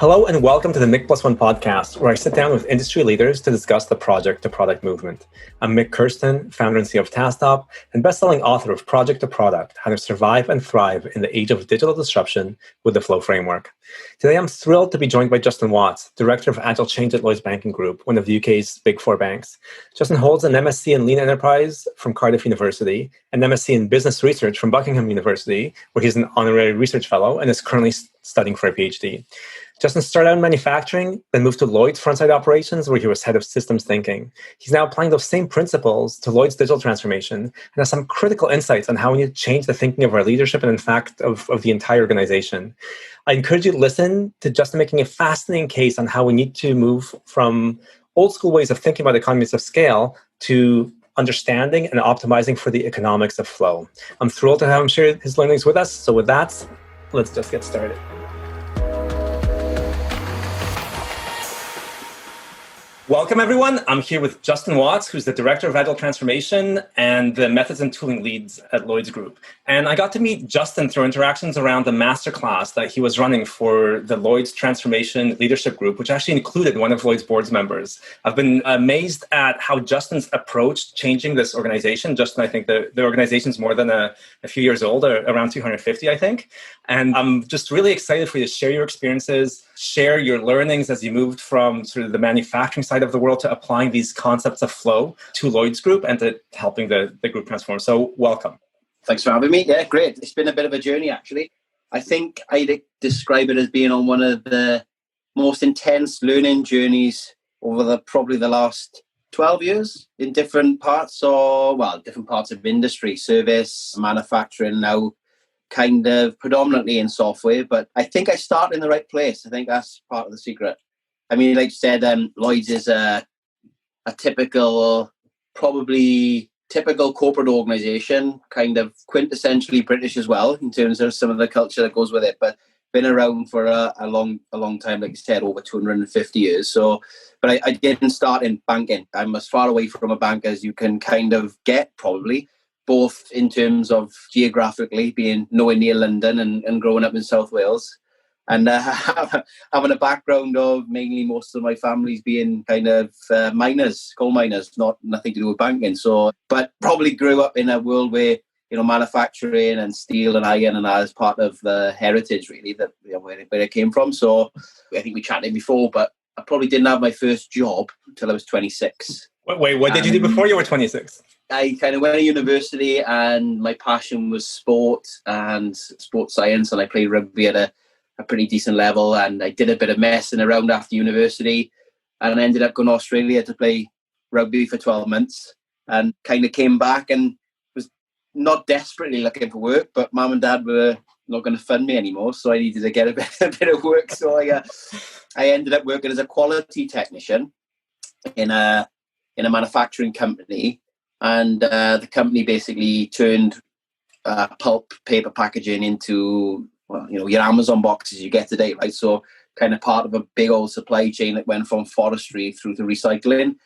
Hello and welcome to the Mik One podcast, where I sit down with industry leaders to discuss the project to product movement. I'm Mik Justin, founder and CEO of TaskTop, and best-selling author of Project to Product, How to Survive and Thrive in the Age of Digital Disruption with the Flow Framework. Today, I'm thrilled to be joined by Justin Watts, Director of Agile Change at Lloyd Banking Group, one of the UK's big four banks. Justin holds an MSc in Lean Enterprise from Cardiff University, an MSc in Business Research from Buckingham University, where he's an honorary research fellow and is currently studying for a PhD. Justin started out in manufacturing, then moved to Lloyd's frontside operations, where he was head of systems thinking. He's now applying those same principles to Lloyd's digital transformation and has some critical insights on how we need to change the thinking of our leadership and, in fact, of the entire organization. I encourage you to listen to Justin making a fascinating case on how we need to move from old school ways of thinking about economies of scale to understanding and optimizing for the economics of flow. I'm thrilled to have him share his learnings with us. So with that, let's just get started. Welcome, everyone. I'm here with Justin Watts, who's the Director of Agile Transformation and the Methods and Tooling Leads at Lloyd's Group. And I got to meet Justin through interactions around the masterclass that he was running for the Lloyd's Transformation Leadership Group, which actually included one of Lloyd's board's members. I've been amazed at how Justin's approached changing this organization. Justin, I think the organization's more than a few years old, around 250, I think. And I'm just really excited for you to share your experiences, share your learnings as you moved from sort of the manufacturing side of the world to applying these concepts of flow to Lloyd's Group and to helping the group transform. So welcome. Thanks for having me. Yeah, great. It's been a bit of a journey, actually. I think I'd describe it as being on one of the most intense learning journeys over probably the last 12 years in different parts of industry, service, manufacturing, now kind of predominantly in software. But I think I started in the right place. I think that's part of the secret. I mean, like you said, Lloyd's is a typical corporate organisation, kind of quintessentially British as well in terms of some of the culture that goes with it. But been around for a long time, like you said, over 250 years. So, but I didn't start in banking. I'm as far away from a bank as you can kind of get, probably, both in terms of geographically being nowhere near London and growing up in South Wales. And having a background of mainly most of my family's being kind of miners, coal miners, nothing to do with banking. So, but probably grew up in a world where, manufacturing and steel and iron and that is part of the heritage, really, that where it came from. So I think we chatted before, but I probably didn't have my first job until I was 26. Wait, what did you do before you were 26? I kind of went to university and my passion was sport and sports science, and I played rugby at a pretty decent level, and I did a bit of messing around after university and ended up going to Australia to play rugby for 12 months and kind of came back and was not desperately looking for work, but mum and dad were not going to fund me anymore, so I needed to get a bit of work. So I ended up working as a quality technician in a manufacturing company, and the company basically turned pulp paper packaging into your Amazon boxes you get today, right? So kind of part of a big old supply chain that went from forestry through to recycling.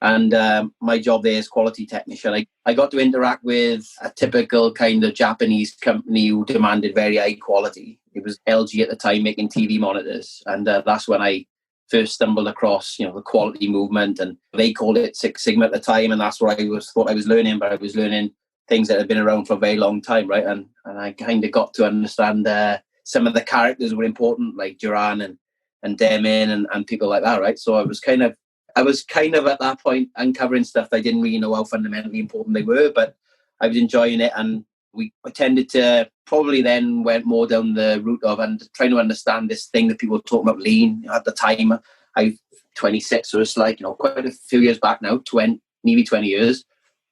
And my job there is quality technician. I got to interact with a typical kind of Japanese company who demanded very high quality. It was LG at the time making TV monitors. And that's when I first stumbled across, the quality movement. And they called it Six Sigma at the time. And that's what thought I was learning, but I was learning things that had been around for a very long time, right? And I kind of got to understand some of the characters were important, like Duran and Deming and people like that, right? So I was kind of at that point uncovering stuff that I didn't really know how fundamentally important they were, but I was enjoying it. And I tended to probably then went more down the route of trying to understand this thing that people were talking about, lean. At the time, I'm 26, so it's like, quite a few years back now, nearly 20 years.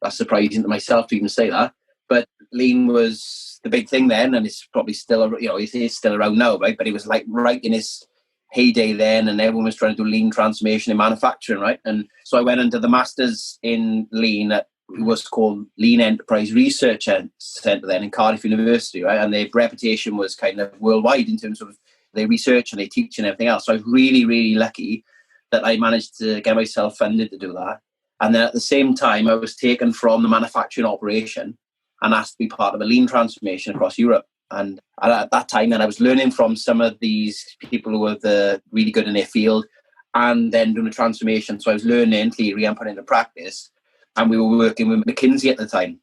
That's surprising to myself to even say that. But lean was the big thing then, and it's probably still, it is still around now, right? But it was like right in its heyday then, and everyone was trying to do lean transformation in manufacturing, right? And so I went into the masters in lean at it was called Lean Enterprise Research Centre then in Cardiff University, right? And their reputation was kind of worldwide in terms of their research and their teaching and everything else. So I was really, really lucky that I managed to get myself funded to do that. And then at the same time, I was taken from the manufacturing operation and asked to be part of a lean transformation across Europe. And at that time, then I was learning from some of these people who were really good in their field, and then doing a transformation. So I was learning theory and putting it into practice. And we were working with McKinsey at the time.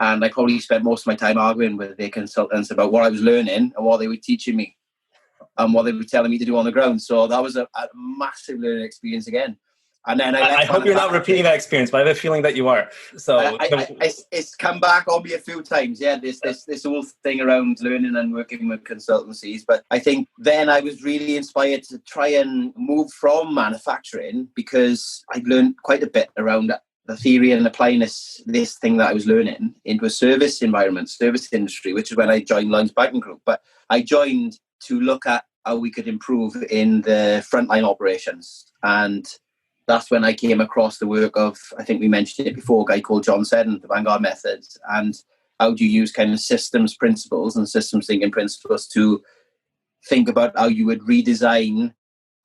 And I probably spent most of my time arguing with their consultants about what I was learning and what they were teaching me and what they were telling me to do on the ground. So that was a massive learning experience again. And then I hope you're not repeating that experience, but I have a feeling that you are. So it's come back on me a few times. Yeah, this whole thing around learning and working with consultancies. But I think then I was really inspired to try and move from manufacturing, because I'd learned quite a bit around the theory and applying this thing that I was learning into a service environment, service industry, which is when I joined Lloyd Banking Group. But I joined to look at how we could improve in the frontline operations. And that's when I came across the work of, I think we mentioned it before, a guy called John Seddon, the Vanguard Method, and how do you use kind of systems principles and systems thinking principles to think about how you would redesign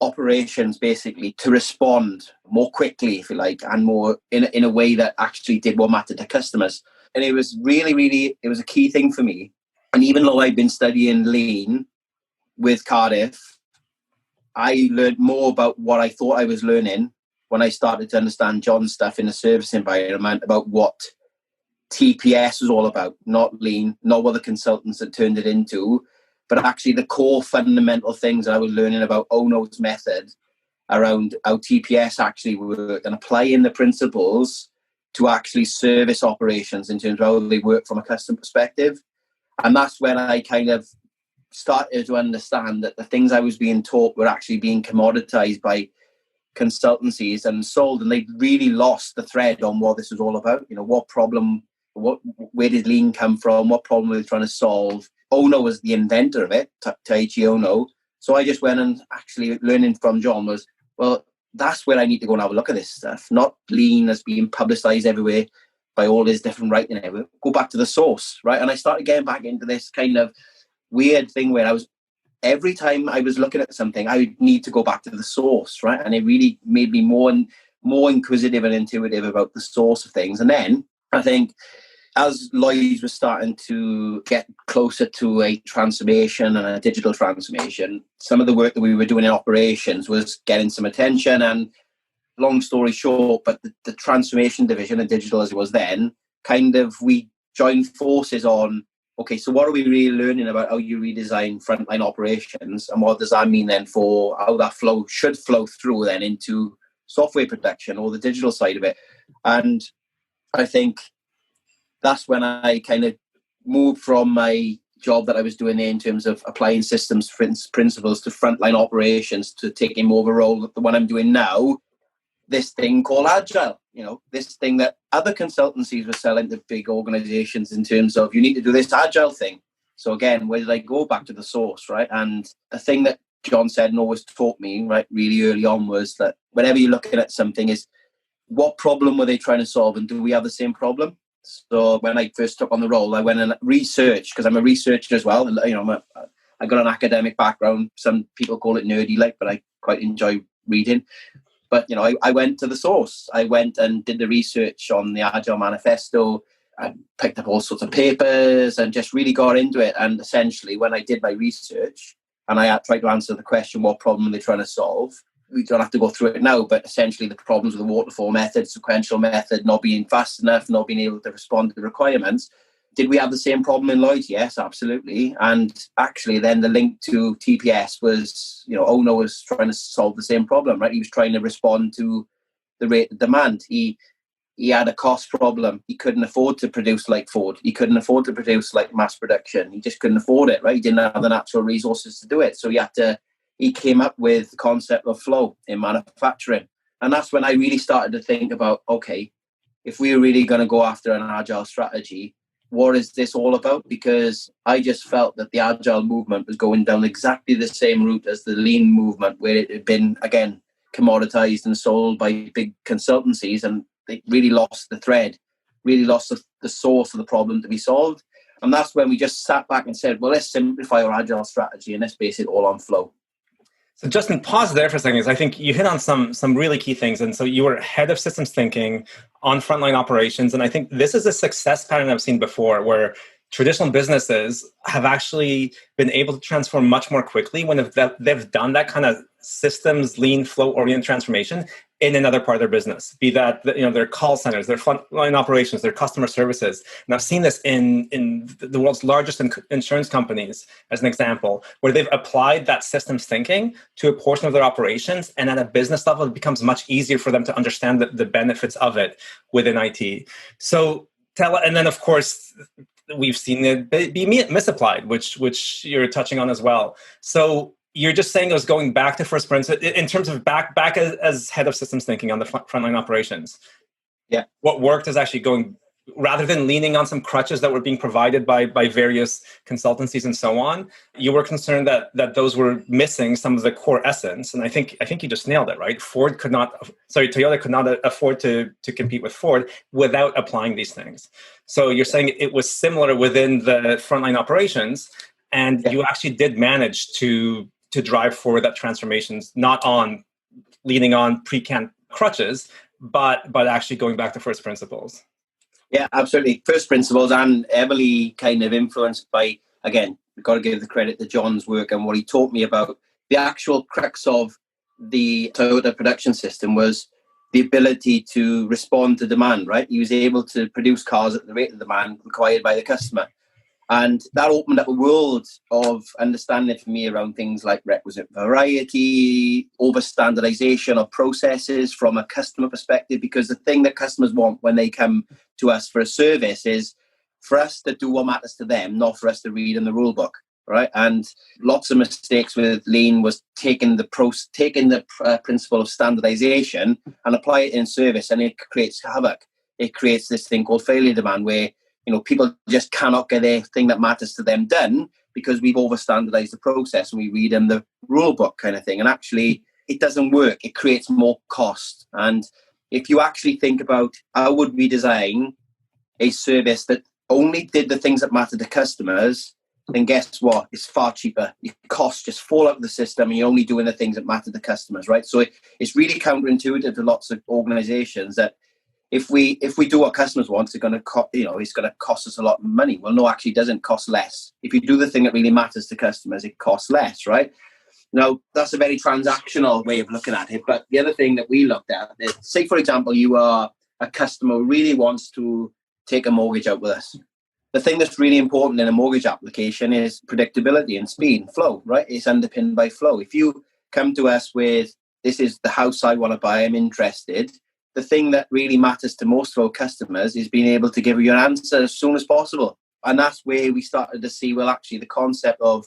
operations, basically, to respond more quickly, if you like, and more in a way that actually did what mattered to customers. And it was really, it was a key thing for me. And even though I'd been studying Lean with Cardiff, I learned more about what I thought I was learning when I started to understand John's stuff in the service environment, about what TPS was all about, not Lean, not what the consultants had turned it into, but actually the core fundamental things that I was learning about Ono's method around how TPS actually worked, and applying the principles to actually service operations in terms of how they work from a customer perspective. And that's when I kind of started to understand that the things I was being taught were actually being commoditized by consultancies and sold, and they really lost the thread on what this was all about. You know, what problem, where did Lean come from? What problem were they trying to solve? Ono was the inventor of it, Taiichi Ono. So I just went and actually learning from John was, well, that's where I need to go and have a look at this stuff. Not Lean as being publicized everywhere by all this different writing everywhere. Go back to the source, right? And I started getting back into this kind of weird thing where every time I was looking at something, I would need to go back to the source, right? And it really made me more inquisitive and intuitive about the source of things. And then I think as Lloyd was starting to get closer to a transformation and a digital transformation, some of the work that we were doing in operations was getting some attention. And long story short, but the transformation division and digital as it was then, kind of we joined forces on, okay, so what are we really learning about how you redesign frontline operations, and what does that mean then for how that should flow through then into software production or the digital side of it? And I think that's when I kind of moved from my job that I was doing there in terms of applying systems principles to frontline operations to taking more of a role than the one I'm doing now, this thing called Agile, this thing that other consultancies were selling to big organizations in terms of, you need to do this Agile thing. So again, where did I go? Back to the source, right? And the thing that John said and always taught me, right, really early on, was that whenever you're looking at something, is what problem were they trying to solve, and do we have the same problem? So when I first took on the role, I went and researched, because I'm a researcher as well. I got an academic background. Some people call it nerdy, but I quite enjoy reading. But, I went to the source. I went and did the research on the Agile Manifesto. I picked up all sorts of papers and just really got into it. And essentially, when I did my research and I tried to answer the question, what problem are they trying to solve? We don't have to go through it now, but essentially the problems with the waterfall method, sequential method, not being fast enough, not being able to respond to the requirements. Did we have the same problem in Lloyd? Yes, absolutely. And actually then the link to TPS was, Ono was trying to solve the same problem, right? He was trying to respond to the rate of demand. He had a cost problem. He couldn't afford to produce like Ford. He couldn't afford to produce like mass production. He just couldn't afford it, right? He didn't have the natural resources to do it. So he came up with the concept of flow in manufacturing. And that's when I really started to think about, okay, if we're really going to go after an Agile strategy, what is this all about? Because I just felt that the Agile movement was going down exactly the same route as the Lean movement, where it had been, again, commoditized and sold by big consultancies, and they really lost the thread, really lost the source of the problem to be solved. And that's when we just sat back and said, well, let's simplify our Agile strategy and let's base it all on flow. So Justin, pause there for a second, because I think you hit on some really key things. And so you were head of systems thinking on frontline operations. And I think this is a success pattern I've seen before, where traditional businesses have actually been able to transform much more quickly when they've done that kind of systems, lean, flow-oriented transformation in another part of their business, be that their call centers, their frontline operations, their customer services. And I've seen this in the world's largest insurance companies, as an example, where they've applied that systems thinking to a portion of their operations, and at a business level, it becomes much easier for them to understand the benefits of it within IT. So and then of course, we've seen it be misapplied, which you're touching on as well. So you're just saying it was going back to first principles in terms of back as head of systems thinking on the frontline operations. Yeah. What worked is actually going, rather than leaning on some crutches that were being provided by various consultancies and so on, you were concerned that those were missing some of the core essence. And I think you just nailed it, right? Toyota could not afford to compete with Ford without applying these things. So you're saying it was similar within the frontline operations, and you actually did manage to drive forward that transformations, not on leaning on pre-canned crutches, but actually going back to first principles. Yeah, absolutely. First principles, and heavily kind of influenced by, again, we've got to give the credit to John's work and what he taught me about. The actual crux of the Toyota production system was the ability to respond to demand, right? He was able to produce cars at the rate of demand required by the customer. And that opened up a world of understanding for me around things like requisite variety, over-standardization of processes from a customer perspective, because the thing that customers want when they come to us for a service is for us to do what matters to them, not for us to read in the rule book, right? And lots of mistakes with lean was taking the principle of standardization and apply it in service, and it creates havoc. It creates this thing called failure demand, where people just cannot get a thing that matters to them done because we've over-standardized the process and we read in the rule book kind of thing. And actually, it doesn't work. It creates more cost. And if you actually think about how would we design a service that only did the things that matter to customers, then guess what? It's far cheaper. Your costs just fall out of the system and you're only doing the things that matter to customers, right? So it's really counterintuitive to lots of organizations that if we do what customers want, it's going to cost us a lot of money. Well, no, actually, it doesn't cost less. If you do the thing that really matters to customers, it costs less, right? Now, that's a very transactional way of looking at it. But the other thing that we looked at is, say, for example, you are a customer who really wants to take a mortgage out with us. The thing that's really important in a mortgage application is predictability and speed and flow, right? It's underpinned by flow. If you come to us with, this is the house I want to buy, I'm interested, the thing that really matters to most of our customers is being able to give you an answer as soon as possible. And that's where we started to see, well, actually, the concept of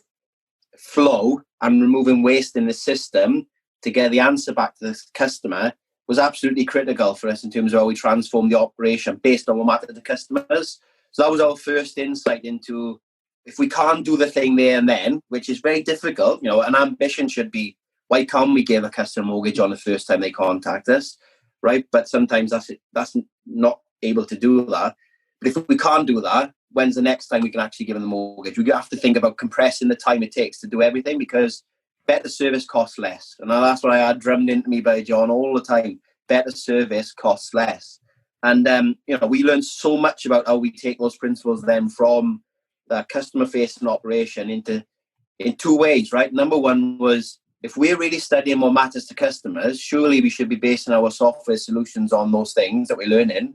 flow and removing waste in the system to get the answer back to the customer was absolutely critical for us in terms of how we transform the operation based on what mattered to customers. So that was our first insight into, if we can't do the thing there and then, which is very difficult, an ambition should be, why can't we give a customer a mortgage on the first time they contact us? Right, but sometimes that's not able to do that. But if we can't do that, when's the next time we can actually give them the mortgage? We have to think about compressing the time it takes to do everything, because better service costs less. And that's what I had drummed into me by John all the time. Better service costs less. And we learned so much about how we take those principles then from the customer-facing operation in two ways. Right, number one was, if we're really studying what matters to customers, surely we should be basing our software solutions on those things that we're learning.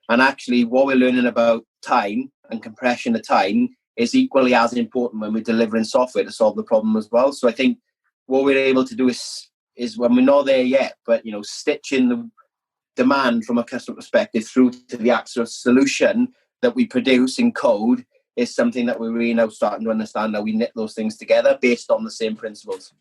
And actually, what we're learning about time and compression of time is equally as important when we're delivering software to solve the problem as well. So I think what we're able to do is when we're not there yet, but stitching the demand from a customer perspective through to the actual solution that we produce in code is something that we're really now starting to understand, how we knit those things together based on the same principles.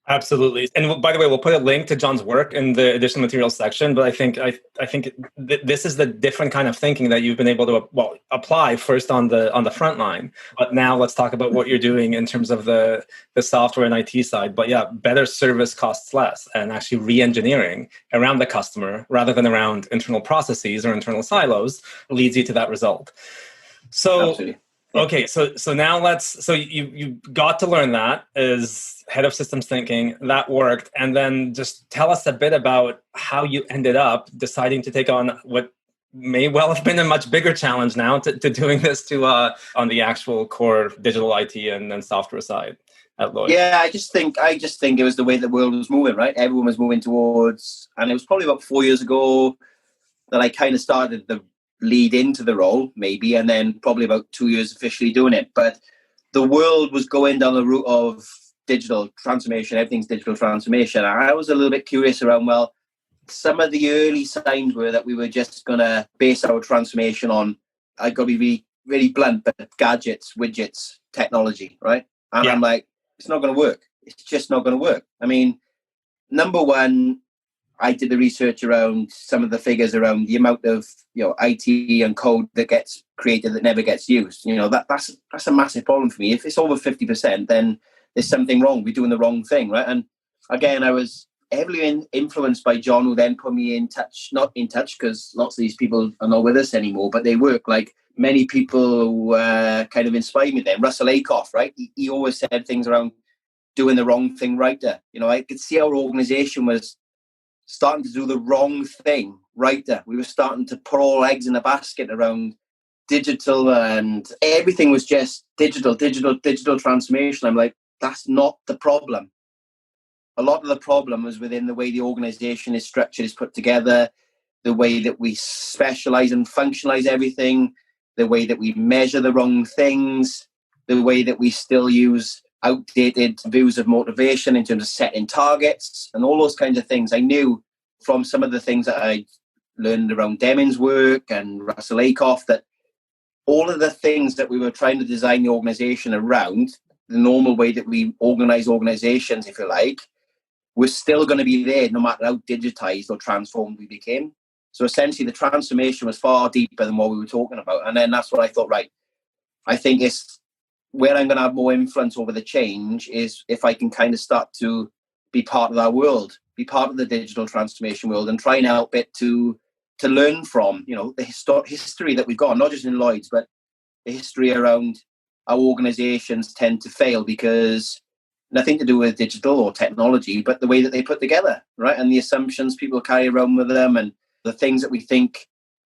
Absolutely. And by the way, we'll put a link to John's work in the additional materials section. But I think this is the different kind of thinking that you've been able to apply first on the front line. But now let's talk about what you're doing in terms of the software and IT side. But yeah, better service costs less, and actually re-engineering around the customer rather than around internal processes or internal silos leads you to that result. So. Absolutely. Okay, so now so you got to learn that as head of systems thinking. That worked. And then just tell us a bit about how you ended up deciding to take on what may well have been a much bigger challenge now to doing this on the actual core digital IT and software side at Lloyd. Yeah, I just think it was the way the world was moving, right? Everyone was moving towards, and it was probably about 4 years ago that I kind of started the lead into the role, maybe, and then probably about 2 years officially doing it. But the world was going down the route of digital transformation. Everything's digital transformation. I was a little bit curious around, well, some of the early signs were that we were just going to base our transformation on, I got to be really, really blunt, but gadgets, widgets, technology, right? And I'm like, it's not going to work. It's just not going to work. I mean, number one, I did the research around some of the figures around the amount of IT and code that gets created that never gets used. That's a massive problem for me. If it's over 50%, then there's something wrong. We're doing the wrong thing, right? And again, I was heavily influenced by John, who then put me not in touch, because lots of these people are not with us anymore, but they work like many people who kind of inspired me then. Russell Aikoff, right? He always said things around doing the wrong thing right there. I could see our organization was starting to do the wrong thing right there. We were starting to put all eggs in a basket around digital, and everything was just digital transformation. I'm like, that's not the problem. A lot of the problem is within the way the organization is structured, is put together, the way that we specialize and functionalize everything, the way that we measure the wrong things, the way that we still use outdated views of motivation in terms of setting targets and all those kinds of things. I knew from some of the things that I learned around Deming's work and Russell Aikoff that all of the things that we were trying to design the organization around, the normal way that we organize organizations, if you like, was still going to be there no matter how digitized or transformed we became. So essentially the transformation was far deeper than what we were talking about. And then that's what I thought, right, I think it's where I'm going to have more influence over the change is if I can kind of start to be part of that world, be part of the digital transformation world, and try and help it to learn from, the history that we've got, not just in Lloyd's, but the history around how organizations tend to fail because nothing to do with digital or technology, but the way that they put together, right? And the assumptions people carry around with them and the things that we think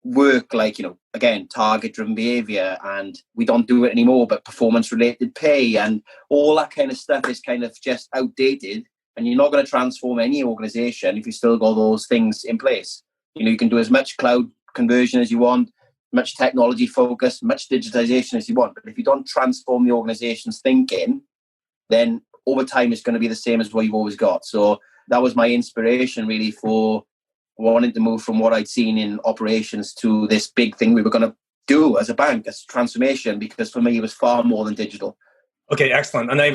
work, like, again, target-driven behavior, and we don't do it anymore, but performance-related pay and all that kind of stuff is kind of just outdated, and you're not going to transform any organization if you still got those things in place. You can do as much cloud conversion as you want, much technology focus, much digitization as you want, but if you don't transform the organization's thinking, then over time it's going to be the same as what you've always got. So that was my inspiration really for wanting to move from what I'd seen in operations to this big thing we were going to do as a bank, as transformation, because for me it was far more than digital. Okay, excellent. And I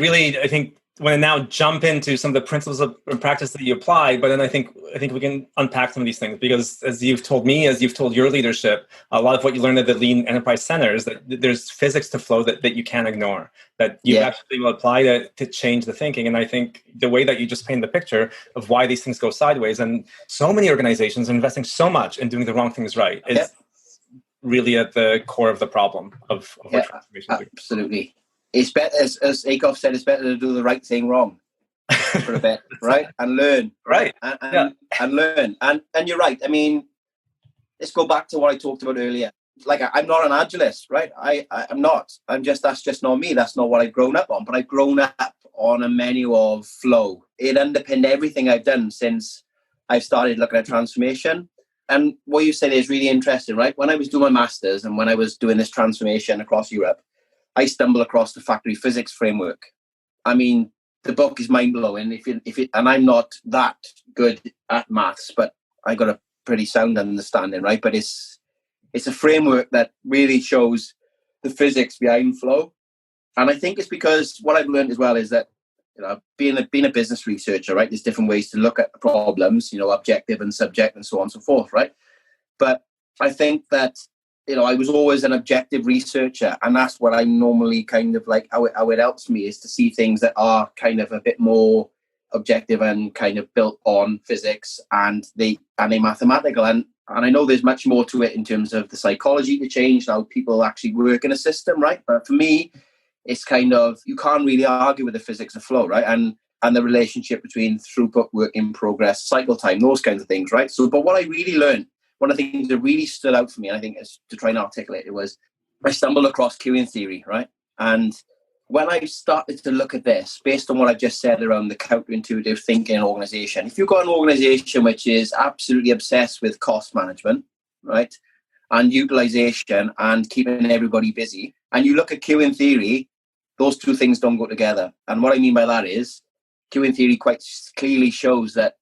think want to now jump into some of the principles of practice that you applied, but then I think we can unpack some of these things because as you've told me, as you've told your leadership, a lot of what you learned at the Lean Enterprise Centers, that there's physics to flow that you can't ignore, that you actually will apply to change the thinking. And I think the way that you just painted the picture of why these things go sideways, and so many organizations are investing so much in doing the wrong things right, is really at the core of the problem of what transformation. Absolutely. It's better, as Aikoff said, it's better to do the right thing wrong for a bit, right? And learn. Right. And learn. And you're right. I mean, let's go back to what I talked about earlier. Like, I'm not an agilist, right? I'm not. That's just not me. That's not what I've grown up on. But I've grown up on a menu of flow. It underpinned everything I've done since I've started looking at transformation. And what you said is really interesting, right? When I was doing my master's and when I was doing this transformation across Europe, I stumbled across the factory physics framework. I mean, the book is mind-blowing. And I'm not that good at maths, but I got a pretty sound understanding, right? But it's a framework that really shows the physics behind flow. And I think it's because what I've learned as well is that, being a business researcher, right? There's different ways to look at problems, objective and subjective and so on and so forth, right? But I think that, I was always an objective researcher, and that's what I normally kind of like, how it helps me is to see things that are kind of a bit more objective and kind of built on physics and they're mathematical. And I know there's much more to it in terms of the psychology to change how people actually work in a system, right? But for me, it's kind of, you can't really argue with the physics of flow, right? And the relationship between throughput, work in progress, cycle time, those kinds of things, right? So, but what I really learned one of the things that really stood out for me, and I think is to try and articulate it, was I stumbled across queuing theory, right? And when I started to look at this, based on what I just said around the counterintuitive thinking in an organization, if you've got an organization which is absolutely obsessed with cost management, right, and utilization and keeping everybody busy, and you look at queuing theory, those two things don't go together. And what I mean by that is queuing theory quite clearly shows that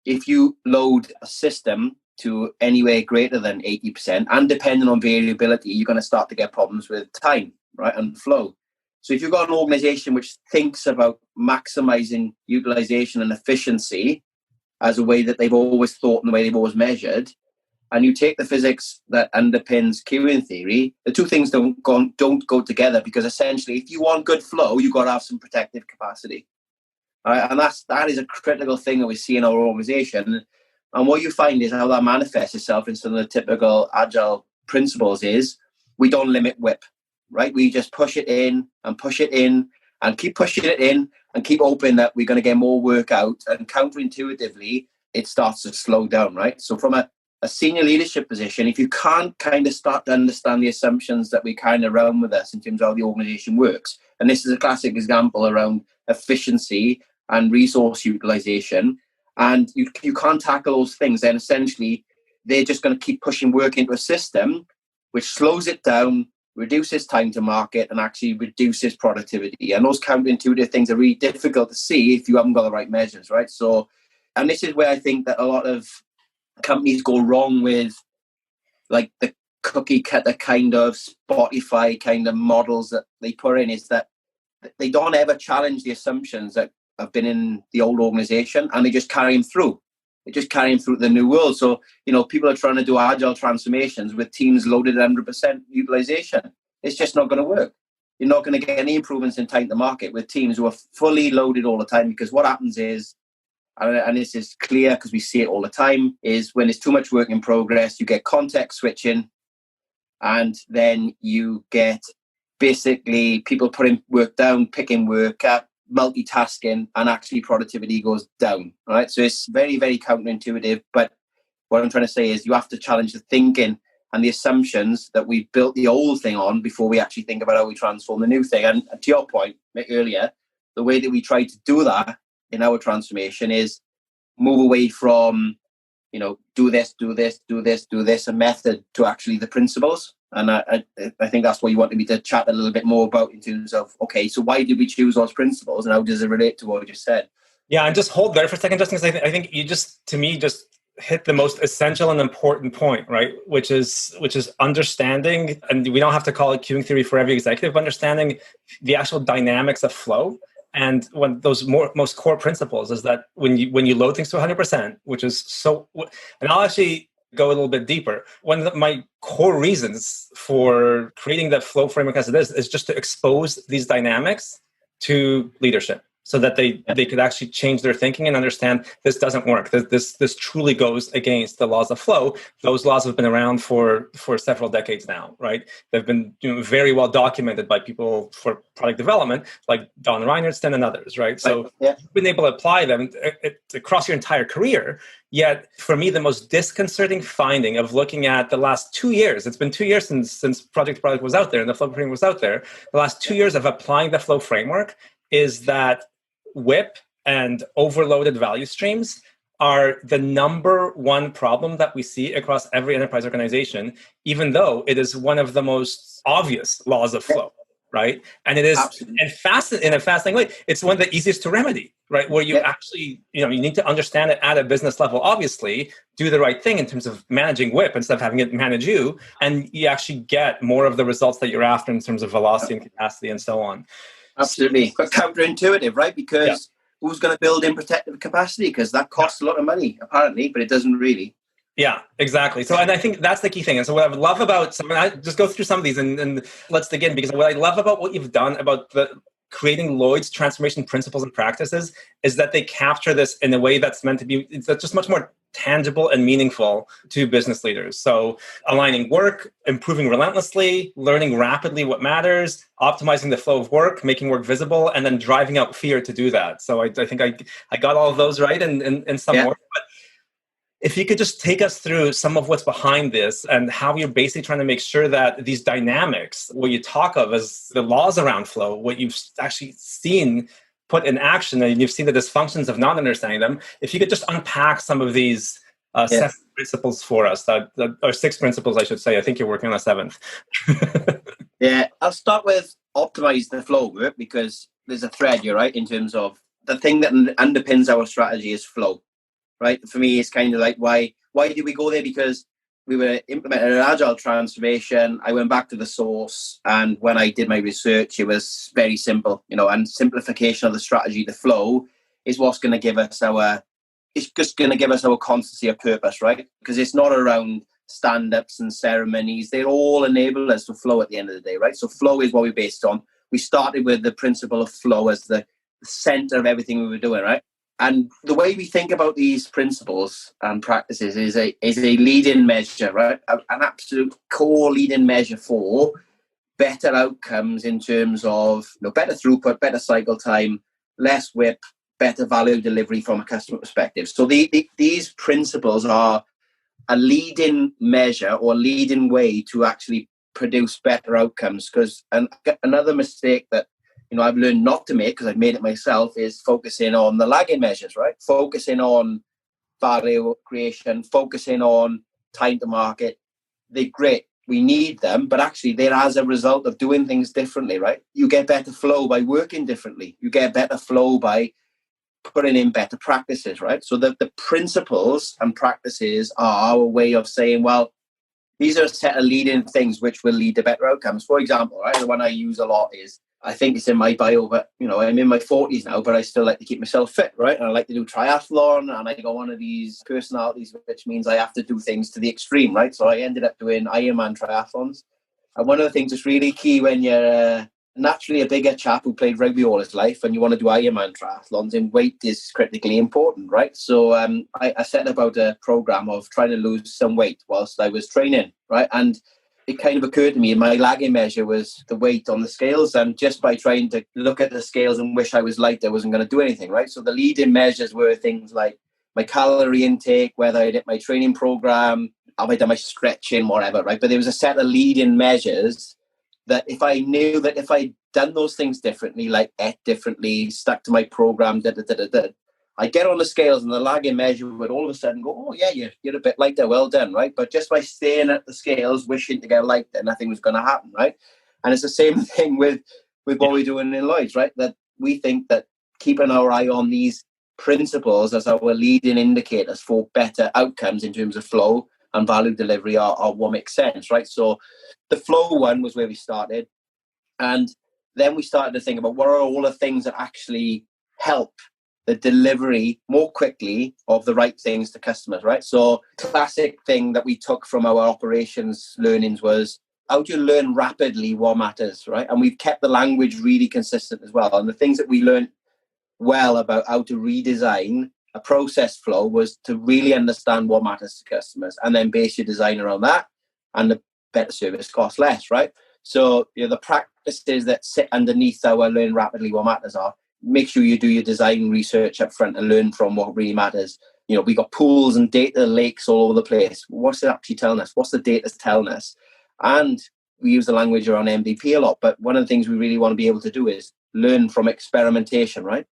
if you load a system to anywhere greater than 80%, and depending on variability, you're going to start to get problems with time, right, and flow. So if you've got an organization which thinks about maximizing utilization and efficiency as a way that they've always thought and the way they've always measured, and you take the physics that underpins queuing theory, the two things don't go together, because essentially if you want good flow, you've got to have some protective capacity. Right? And that is a critical thing that we see in our organization. And what you find is how that manifests itself in some of the typical agile principles is we don't limit WIP, right? We just push it in and keep pushing it in and keep hoping that we're going to get more work out. And counterintuitively, it starts to slow down, right? So from a senior leadership position, if you can't kind of start to understand the assumptions that we kind of run with us in terms of how the organization works, and this is a classic example around efficiency and resource utilization, and you can't tackle those things, then essentially they're just going to keep pushing work into a system which slows it down, reduces time to market, and actually reduces productivity. And those counterintuitive things are really difficult to see if you haven't got the right measures, right? So, and this is where I think that a lot of companies go wrong with like the cookie cutter kind of Spotify kind of models that they put in, is that they don't ever challenge the assumptions that have been in the old organization, and they just carry them through. They just carry them through the new world. So, people are trying to do agile transformations with teams loaded at 100% utilization. It's just not going to work. You're not going to get any improvements in time to market with teams who are fully loaded all the time, because what happens is, and this is clear because we see it all the time, is when there's too much work in progress, you get context switching, and then you get basically people putting work down, picking work up, multitasking, and actually productivity goes down, right? So it's very, very counterintuitive. But what I'm trying to say is you have to challenge the thinking and the assumptions that we built the old thing on before we actually think about how we transform the new thing. And to your point earlier, the way that we try to do that in our transformation is move away from, do this, a method, to actually the principles. And I think that's what you wanted me to chat a little bit more about in terms of, okay, so why did we choose those principles and how does it relate to what we just said? Yeah, and just hold there for a second, Justin, because I think you just hit the most essential and important point, right? Which is understanding, and we don't have to call it queuing theory for every executive, understanding the actual dynamics of flow. And one of those most core principles is that when you load things to 100%, which is so, and I'll actually go a little bit deeper. One of my core reasons for creating that flow framework as it is just to expose these dynamics to leadership, so that they could actually change their thinking and understand this doesn't work. This truly goes against the laws of flow. Those laws have been around for several decades now, right? They've been very well documented by people for product development, like Don Reinertson and others, right? So you've been able to apply them across your entire career. Yet, for me, the most disconcerting finding of looking at the last 2 years, it's been 2 years since Project Product was out there and the flow framework was out there, the last 2 years of applying the flow framework is that WIP and overloaded value streams are the number one problem that we see across every enterprise organization, even though it is one of the most obvious laws of flow, right? And it is, in a fascinating way, it's one of the easiest to remedy, right? Where you actually, you need to understand it at a business level, obviously, do the right thing in terms of managing WIP instead of having it manage you, and you actually get more of the results that you're after in terms of velocity and capacity and so on. Absolutely. But counterintuitive, right? Because who's going to build in protective capacity? Because that costs a lot of money, apparently, but it doesn't really. Yeah, exactly. So, and I think that's the key thing. And so what I love about I just go through some of these and let's dig in, because what I love about what you've done about creating Lloyd's transformation principles and practices is that they capture this in a way that's meant to be, it's just much more tangible and meaningful to business leaders. So aligning work, improving relentlessly, learning rapidly what matters, optimizing the flow of work, making work visible, and then driving out fear to do that. So I think I got all of those right in some work. But if you could just take us through some of what's behind this and how you're basically trying to make sure that these dynamics, what you talk of as the laws around flow, what you've actually seen put in action, and you've seen the dysfunctions of not understanding them, if you could just unpack some of these 7 principles for us, or 6 principles, I should say. I think you're working on a 7th. Yeah, I'll start with optimize the flow work, because there's a thread here, right, in terms of the thing that underpins our strategy is flow, right? For me, it's kind of like, why did we go there? Because we were implementing an agile transformation. I went back to the source, and when I did my research, it was very simple, and simplification of the strategy, the flow, is what's going to give us it's just going to give us our constancy of purpose, right? Because it's not around stand-ups and ceremonies. They all enable us to flow at the end of the day, right? So flow is what we based on. We started with the principle of flow as the center of everything we were doing, right? And the way we think about these principles and practices is a lead-in measure, right? An absolute core lead-in measure for better outcomes in terms of better throughput, better cycle time, less WIP, better value delivery from a customer perspective. So these principles are a lead-in measure or lead-in way to actually produce better outcomes. Because another mistake that I've learned not to make, because I've made it myself, is focusing on the lagging measures, right? Focusing on value creation, focusing on time to market. They're great. We need them, but actually they're as a result of doing things differently, right? You get better flow by working differently. You get better flow by putting in better practices, right? So the principles and practices are a way of saying, well, these are a set of leading things which will lead to better outcomes. For example, right, the one I use a lot is, I think it's in my bio, but I'm in my 40s now, but I still like to keep myself fit, right? And I like to do triathlon, and I got one of these personalities, which means I have to do things to the extreme, right? So I ended up doing Ironman triathlons. And one of the things that's really key when you're naturally a bigger chap who played rugby all his life and you want to do Ironman triathlons, and weight is critically important, right? So I set about a program of trying to lose some weight whilst I was training, right? And it kind of occurred to me, my lagging measure was the weight on the scales, and just by trying to look at the scales and wish I was light, I wasn't going to do anything, right? So the leading measures were things like my calorie intake, whether I did my training program, have I done my stretching, whatever, right? But there was a set of leading measures that if I knew that if I'd done those things differently, like ate differently, stuck to my program, I get on the scales and the lagging measure would all of a sudden go, oh yeah, you're a bit lighter, well done, right? But just by staying at the scales, wishing to get lighter, nothing was going to happen, right? And it's the same thing with what we're doing in Lloyd's, right? That we think that keeping our eye on these principles as our leading indicators for better outcomes in terms of flow and value delivery are what makes sense, right? So the flow one was where we started. And then we started to think about what are all the things that actually help the delivery more quickly of the right things to customers, right? So classic thing that we took from our operations learnings was, how do you learn rapidly what matters, right? And we've kept the language really consistent as well. And the things that we learned well about how to redesign a process flow was to really understand what matters to customers and then base your design around that, and the better service costs less, right? So the practices that sit underneath our learn rapidly what matters are, make sure you do your design research up front and learn from what really matters. We got pools and data lakes all over the place. What's it actually telling us? What's the data telling us? And we use the language around MVP a lot, but one of the things we really want to be able to do is learn from experimentation, right?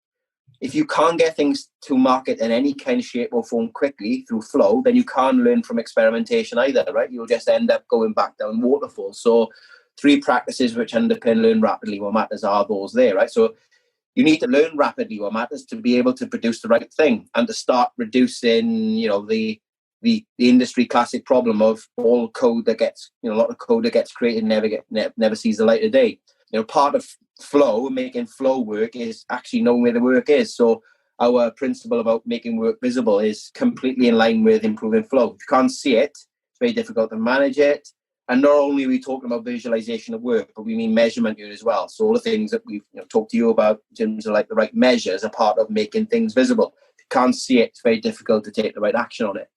If you can't get things to market in any kind of shape or form quickly through flow, then you can't learn from experimentation either, right? You'll just end up going back down waterfalls. So 3 practices which underpin learn rapidly what matters are those there, right? So you need to learn rapidly what matters to be able to produce the right thing and to start reducing, the industry classic problem of all code that gets, a lot of code that gets created never sees the light of day. Part of flow, making flow work, is actually knowing where the work is. So our principle about making work visible is completely in line with improving flow. If you can't see it, it's very difficult to manage it. And not only are we talking about visualization of work, but we mean measurement here as well. So all the things that we've talked to you about in terms of like the right measures are part of making things visible. If you can't see it, it's very difficult to take the right action on it.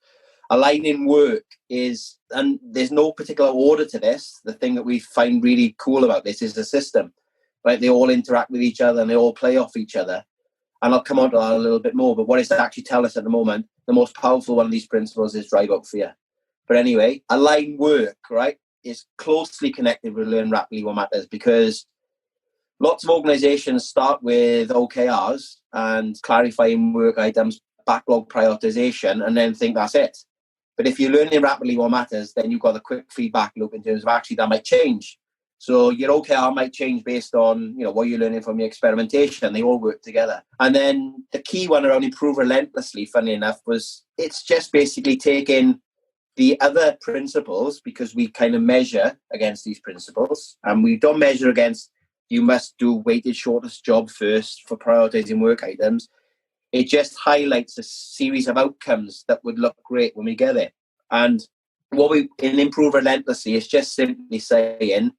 Aligning work is, and there's no particular order to this. The thing that we find really cool about this is the system, right? They all interact with each other and they all play off each other. And I'll come on to that a little bit more. But what does that actually tell us at the moment? the most powerful one of these principles is drive out fear. But anyway, align work, right, is closely connected with learn rapidly what matters, because lots of organizations start with OKRs and clarifying work items, backlog prioritization, and then think that's it. But if you're learning rapidly what matters, then you've got a quick feedback loop in terms of actually that might change. So your OKR might change based on, what you're learning from your experimentation. They all work together. And then the key one around improve relentlessly, funnily enough, was it's just basically taking the other principles, because we kind of measure against these principles, and we don't measure against you must do weighted shortest job first for prioritizing work items. It just highlights a series of outcomes that would look great when we get it. And what we in improve relentlessly is just simply saying,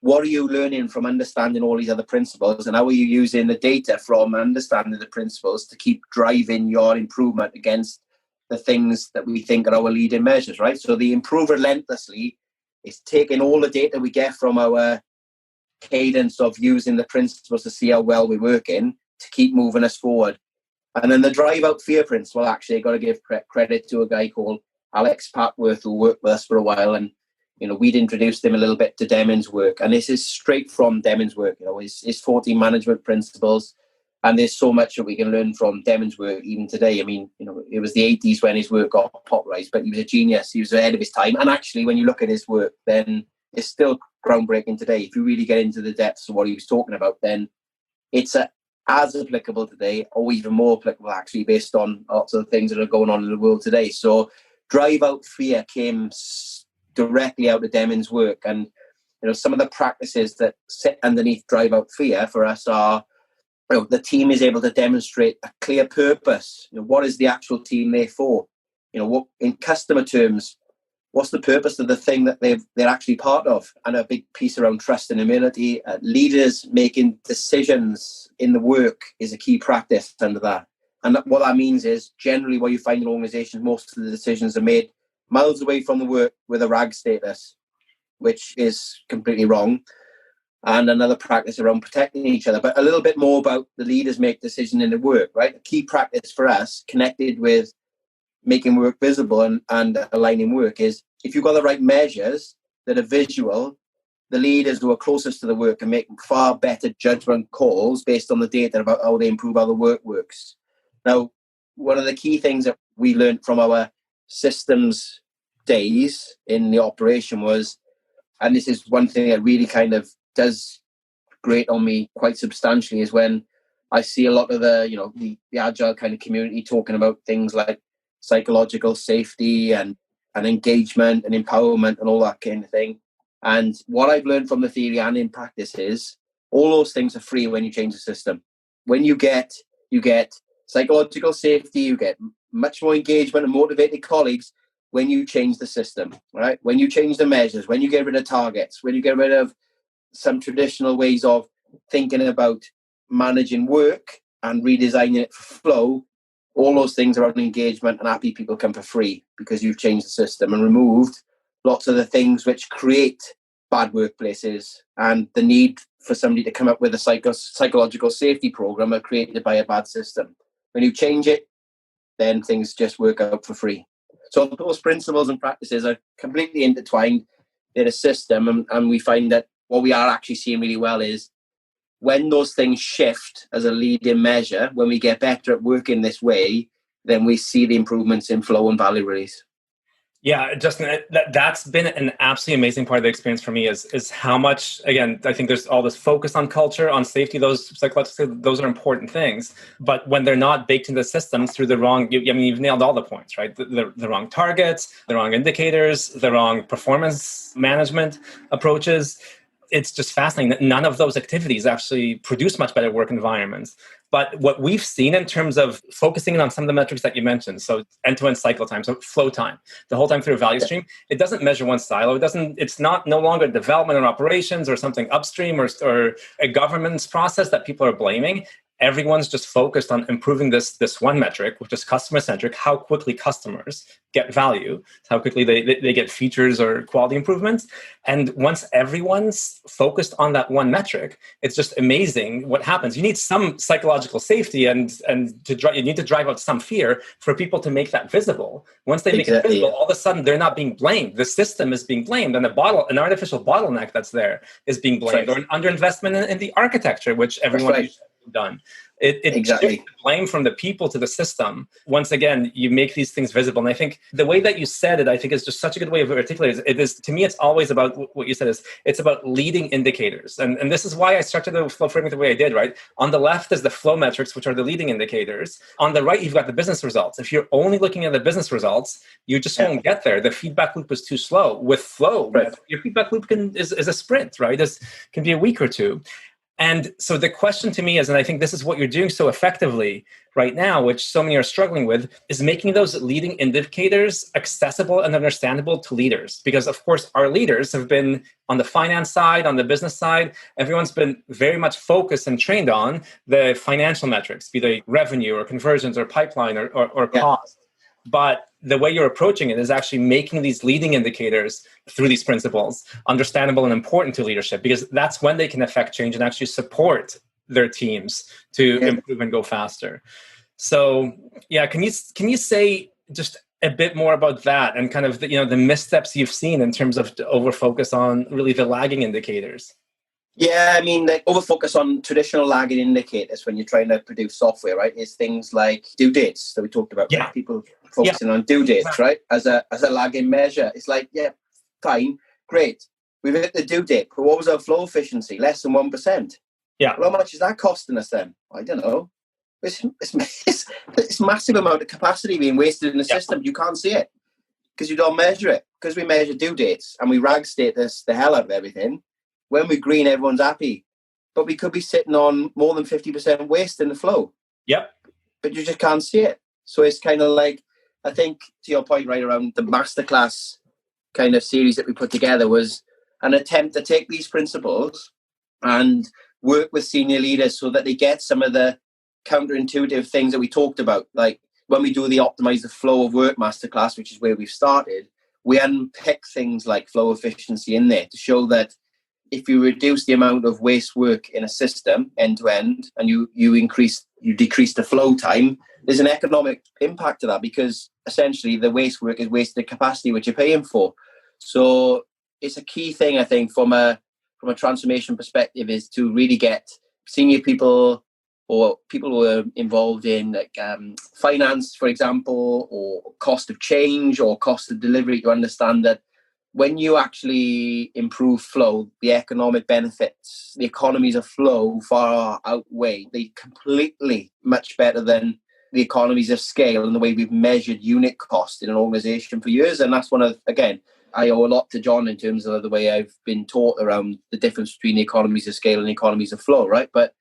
what are you learning from understanding all these other principles, and how are you using the data from understanding the principles to keep driving your improvement against the things that we think are our leading measures, right? So the improve relentlessly is taking all the data we get from our cadence of using the principles to see how well we're working to keep moving us forward. And then the drive out fear principle, actually, I got to give credit to a guy called Alex Patworth, who worked with us for a while. And, we'd introduced him a little bit to Deming's work. And this is straight from Deming's work, his 14 management principles. And there's so much that we can learn from Deming's work even today. I mean, it was the 80s when his work got popularized, but he was a genius. He was ahead of his time. And actually, when you look at his work, then it's still groundbreaking today. If you really get into the depths of what he was talking about, then it's as applicable today, or even more applicable, actually, based on lots of the things that are going on in the world today. So drive out fear came directly out of Deming's work. And, some of the practices that sit underneath drive out fear for us are, the team is able to demonstrate a clear purpose. What is the actual team there for? What in customer terms, what's the purpose of the thing that they're actually part of? And a big piece around trust and humility. Leaders making decisions in the work is a key practice under that. And what that means is generally what you find in organizations, most of the decisions are made miles away from the work with a RAG status, which is completely wrong. And another practice around protecting each other, but a little bit more about the leaders make decisions in the work, right? A key practice for us connected with making work visible and aligning work is if you've got the right measures that are visual, the leaders who are closest to the work can make far better judgment calls based on the data about how they improve how the work works. Now, one of the key things that we learned from our systems days in the operation was, and this is one thing that really kind of does grate on me quite substantially, is when I see a lot of the agile kind of community talking about things like psychological safety and engagement and empowerment and all that kind of thing. And what I've learned from the theory and in practice is all those things are free when you change the system. When you get psychological safety, you get much more engagement and motivated colleagues when you change the system, right? When you change the measures, when you get rid of targets, when you get rid of some traditional ways of thinking about managing work and redesigning it for flow, all those things around engagement and happy people come for free because you've changed the system and removed lots of the things which create bad workplaces and the need for somebody to come up with a psychological safety program are created by a bad system. When you change it, then things just work out for free. So those principles and practices are completely intertwined in a system, and we find that what we are actually seeing really well is when those things shift as a leading measure, when we get better at working this way, then we see the improvements in flow and value release. Yeah, Justin, that's been an absolutely amazing part of the experience for me is how much, again, I think there's all this focus on culture, on safety, those psychological, those are important things. But when they're not baked into the systems through the wrong, you've nailed all the points, right? The wrong targets, the wrong indicators, the wrong performance management approaches. It's just fascinating that none of those activities actually produce much better work environments. But what we've seen in terms of focusing on some of the metrics that you mentioned, so end-to-end cycle time, so flow time, the whole time through a value stream, it doesn't measure one silo. It's no longer development or operations or something upstream or a governance process that people are blaming. everyone's just focused on improving this one metric, which is customer centric, how quickly customers get value, how quickly they get features or quality improvements. And once everyone's focused on that one metric, it's just amazing what happens. You need some psychological safety and you need to drive out some fear for people to make that visible. Once they make it visible, all of a sudden they're not being blamed. The system is being blamed, and an artificial bottleneck that's there is being blamed, or an underinvestment in the architecture, which everyone done. It exactly. shifts the blame from the people to the system. Once again, you make these things visible. And I think the way that you said it, I think is just such a good way of articulating it. It is, to me, it's always about what you said is it's about leading indicators. And this is why I structured the flow framework the way I did, right? On the left is the flow metrics, which are the leading indicators. On the right, you've got the business results. If you're only looking at the business results, you just won't get there. The feedback loop is too slow. With flow, your feedback loop is a sprint, right? Can be a week or two. And so the question to me is, and I think this is what you're doing so effectively right now, which so many are struggling with, is making those leading indicators accessible and understandable to leaders. Because, of course, our leaders have been on the finance side, on the business side, everyone's been very much focused and trained on the financial metrics, be they revenue or conversions or pipeline or cost. But the way you're approaching it is actually making these leading indicators through these principles understandable and important to leadership, because that's when they can affect change and actually support their teams to improve and go faster. So, can you say just a bit more about that and kind of the missteps you've seen in terms of over focus on really the lagging indicators? Yeah, I mean, like over-focus on traditional lagging indicators when you're trying to produce software, right, is things like due dates that we talked about. Yeah. Right? People focusing on due dates, right, as a lagging measure. It's like, fine, great. We've hit the due date, but what was our flow efficiency? Less than 1%. Yeah. Well, how much is that costing us then? I don't know. It's massive amount of capacity being wasted in the system. You can't see it because you don't measure it. Because we measure due dates and we rag status the hell out of everything. When we're green, everyone's happy. But we could be sitting on more than 50% waste in the flow. Yep. But you just can't see it. So it's kind of like, I think, to your point right around the masterclass kind of series that we put together was an attempt to take these principles and work with senior leaders so that they get some of the counterintuitive things that we talked about. Like when we do the Optimize the Flow of Work masterclass, which is where we've started, we unpick things like flow efficiency in there to show that if you reduce the amount of waste work in a system end to end and you decrease the flow time, there's an economic impact to that, because essentially the waste work is wasted capacity which you're paying for. So it's a key thing, I think, from a transformation perspective, is to really get senior people or people who are involved in like finance, for example, or cost of change or cost of delivery, to understand that when you actually improve flow, the economic benefits, the economies of flow far outweigh. They completely much better than the economies of scale and the way we've measured unit cost in an organization for years. And that's one of, again, I owe a lot to John in terms of the way I've been taught around the difference between the economies of scale and the economies of flow, right? But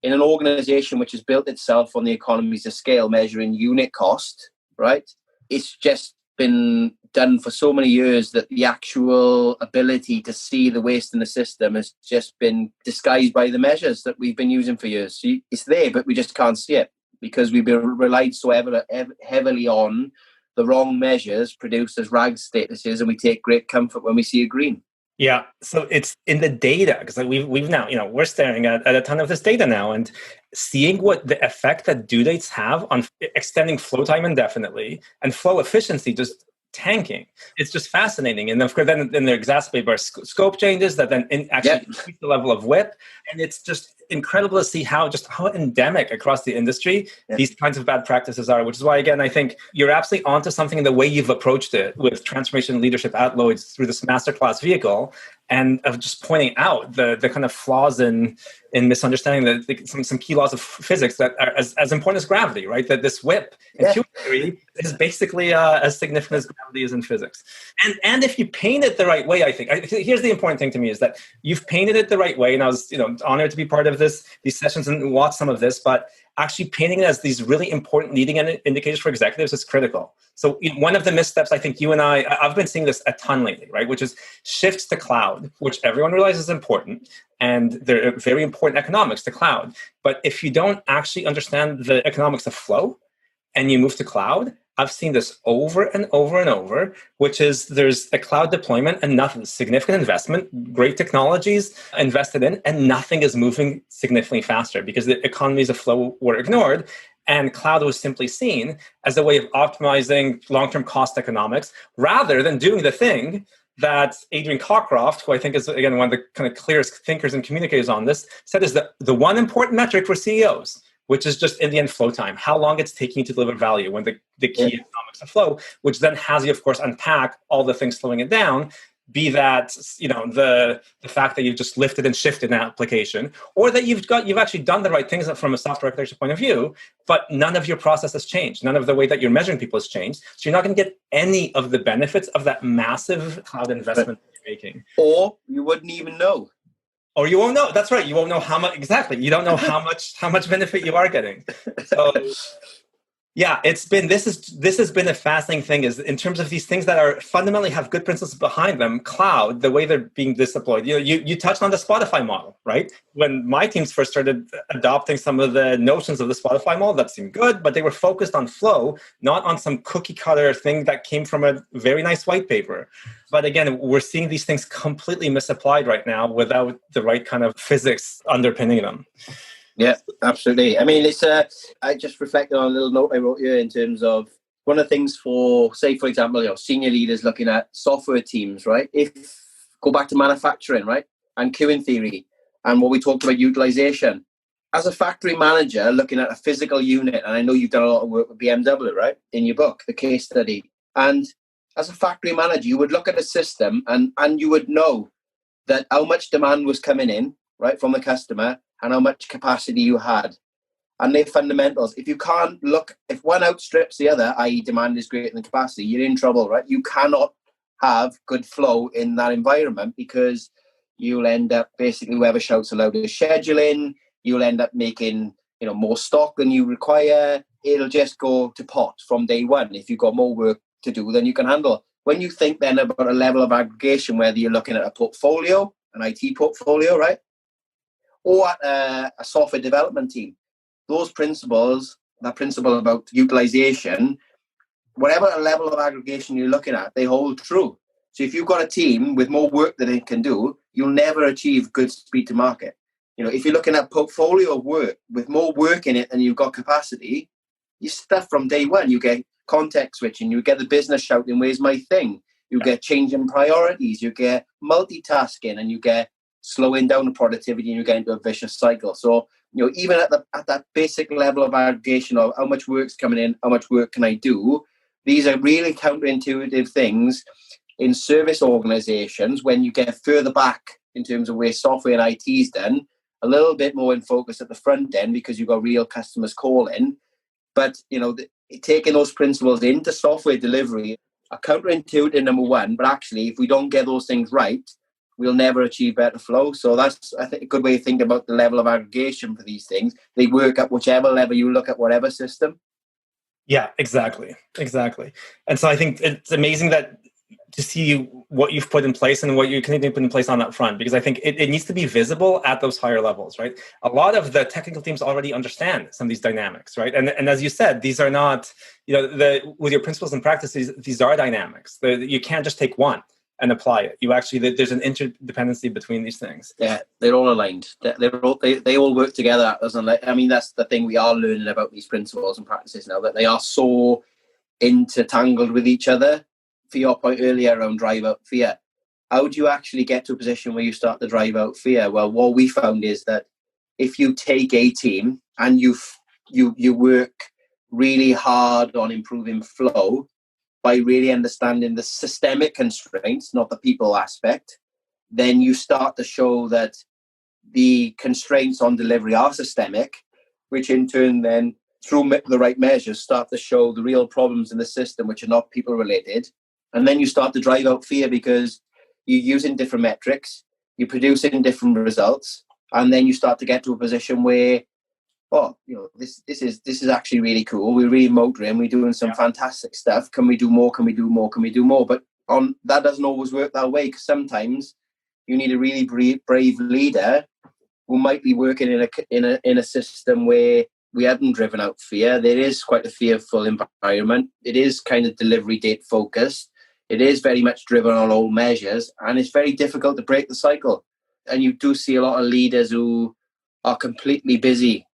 in an organization which has built itself on the economies of scale, measuring unit cost, right? It's just been done for so many years that the actual ability to see the waste in the system has just been disguised by the measures that we've been using for years. So it's there, but we just can't see it because we've been relied so heavily on the wrong measures produced as rag statuses, and we take great comfort when we see a green. Yeah, so it's in the data, because like we've now, we're staring at a ton of this data now and seeing what the effect that due dates have on extending flow time indefinitely and flow efficiency just tanking. It's just fascinating. And of course, then they're exacerbated by scope changes that then increase the level of WIP. And it's just incredible to see how endemic across the industry these kinds of bad practices are, which is why, again, I think you're absolutely onto something in the way you've approached it with transformation leadership at Lloyd's through this masterclass vehicle, and of just pointing out the kind of flaws in misunderstanding some key laws of physics that are as important as gravity, right? That this WIP in queue theory is basically as significant as gravity is in physics. And if you paint it the right way, I think here's the important thing to me is that you've painted it the right way. And I was honored to be part of these sessions and watch some of this, but actually painting it as these really important leading indicators for executives is critical. So one of the missteps, I think you and I've been seeing this a ton lately, right? Which is shifts to cloud, which everyone realizes is important. And there are very important economics to cloud. But if you don't actually understand the economics of flow and you move to cloud, I've seen this over and over and over, which is there's a cloud deployment and nothing, significant investment, great technologies invested in, and nothing is moving significantly faster because the economies of flow were ignored. And cloud was simply seen as a way of optimizing long-term cost economics rather than doing the thing that Adrian Cockcroft, who I think is, again, one of the kind of clearest thinkers and communicators on this, said is the one important metric for CEOs, which is just in the end flow time, how long it's taking you to deliver value when the key economics of flow, which then has you, of course, unpack all the things slowing it down, be that, the fact that you've just lifted and shifted an application, or that you've actually done the right things from a software architecture point of view, but none of your process has changed. None of the way that you're measuring people has changed. So you're not going to get any of the benefits of that massive cloud investment that you're making. Or you wouldn't even know. Or you won't know. That's right. You won't know how much exactly. You don't know how much benefit you are getting. So yeah, this has been a fascinating thing is in terms of these things that are fundamentally have good principles behind them. Cloud, the way they're being deployed. You touched on the Spotify model, right? When my teams first started adopting some of the notions of the Spotify model, that seemed good, but they were focused on flow, not on some cookie cutter thing that came from a very nice white paper. But again, we're seeing these things completely misapplied right now without the right kind of physics underpinning them. Yeah, absolutely. I mean, I just reflected on a little note I wrote here in terms of one of the things for, say, for example, senior leaders looking at software teams, right? Go back to manufacturing, right? And queuing theory and what we talked about utilization. As a factory manager looking at a physical unit, and I know you've done a lot of work with BMW, right? In your book, the case study. And as a factory manager, you would look at a system and you would know that how much demand was coming in, right, from the customer and how much capacity you had. And they're fundamentals. If one outstrips the other, i.e. demand is greater than capacity, you're in trouble, right? You cannot have good flow in that environment because you'll end up basically whoever shouts aloud is scheduling, you'll end up making more stock than you require. It'll just go to pot from day one if you've got more work to do than you can handle. When you think then about a level of aggregation, whether you're looking at a portfolio, an IT portfolio, right? Or a software development team. Those principles, that principle about utilization, whatever level of aggregation you're looking at, they hold true. So if you've got a team with more work than it can do, you'll never achieve good speed to market. If you're looking at portfolio of work with more work in it than you've got capacity, you stuff from day one. You get context switching, you get the business shouting, where's my thing? You get changing priorities, you get multitasking, and you get slowing down the productivity, and you get into a vicious cycle. So, even at that basic level of aggregation of how much work's coming in, how much work can I do, these are really counterintuitive things in service organizations. When you get further back in terms of where software and IT is done, a little bit more in focus at the front end because you've got real customers calling. But, taking those principles into software delivery are counterintuitive, number one. But actually, if we don't get those things right, we'll never achieve better flow. So that's, I think, a good way to think about the level of aggregation for these things. They work at whichever level you look at, whatever system. Yeah, exactly. And so I think it's amazing to see what you've put in place and what you can put in place on that front, because I think it needs to be visible at those higher levels, right? A lot of the technical teams already understand some of these dynamics, right? And as you said, these are not, with your principles and practices, these are dynamics. You can't just take one and apply it. There's an interdependency between these things. Yeah, they're all aligned. They all work together. I mean, that's the thing we are learning about these principles and practices now, that they are so intertangled with each other. For your point earlier around drive out fear, how do you actually get to a position where you start to drive out fear? Well, what we found is that if you take a team and you work really hard on improving flow by really understanding the systemic constraints, not the people aspect, then you start to show that the constraints on delivery are systemic, which in turn then, through the right measures, start to show the real problems in the system, which are not people related. And then you start to drive out fear because you're using different metrics, you're producing different results, and then you start to get to a position where oh, this is actually really cool. We're really motoring. We're doing some fantastic stuff. Can we do more? Can we do more? Can we do more? But that doesn't always work that way, because sometimes you need a really brave leader who might be working in a system where we haven't driven out fear. There is quite a fearful environment. It is kind of delivery date focused. It is very much driven on old measures, and it's very difficult to break the cycle. And you do see a lot of leaders who are completely busy,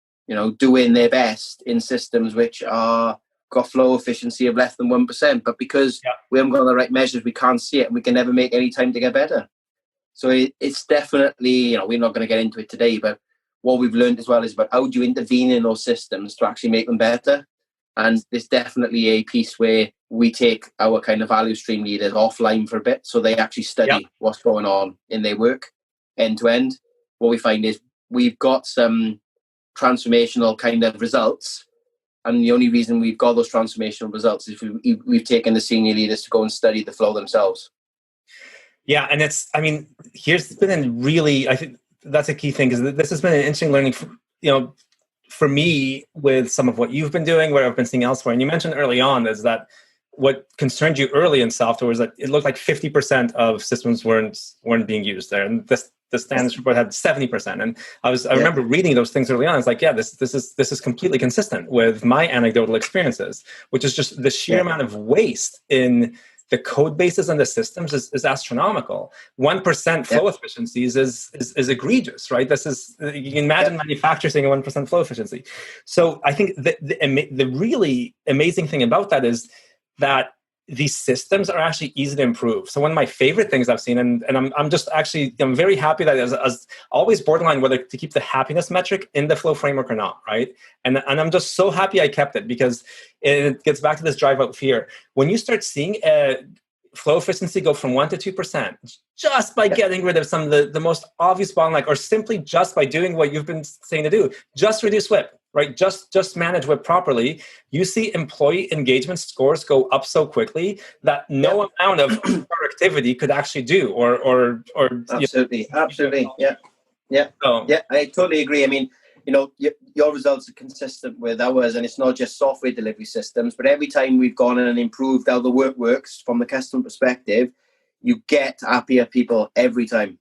doing their best in systems which are got flow efficiency of less than 1%. But because we haven't got the right measures, we can't see it, and we can never make any time to get better. So it's definitely, we're not going to get into it today, but what we've learned as well is about how do you intervene in those systems to actually make them better. And there's definitely a piece where we take our kind of value stream leaders offline for a bit, so they actually study what's going on in their work end to end. What we find is we've got some transformational kind of results, and the only reason we've got those transformational results is we've taken the senior leaders to go and study the flow themselves. Yeah, and here's been I think that's a key thing, because this has been an interesting learning, for me, with some of what you've been doing, what I've been seeing elsewhere. And you mentioned early on is that what concerned you early in software was that it looked like 50% of systems weren't being used there, and the standards report had 70%. And I remember reading those things early on. It's like, this is completely consistent with my anecdotal experiences, which is just the sheer amount of waste in the code bases and the systems is astronomical. 1% flow efficiencies is egregious, right? You can imagine manufacturers saying a 1% flow efficiency. So I think the really amazing thing about that is that these systems are actually easy to improve. So one of my favorite things I've seen, and I'm very happy that as always borderline whether to keep the happiness metric in the flow framework or not, right? And I'm just so happy I kept it, because it gets back to this drive out fear. When you start seeing flow efficiency go from 1% to 2%, just by getting rid of some of the most obvious bottleneck, or simply just by doing what you've been saying to do, just reduce WIP, right? Just manage WIP properly. You see employee engagement scores go up so quickly that no amount of productivity could actually do, or absolutely, yeah. I totally agree. I mean, your results are consistent with ours, and it's not just software delivery systems, but every time we've gone in and improved how the work works from the customer perspective, you get happier people every time.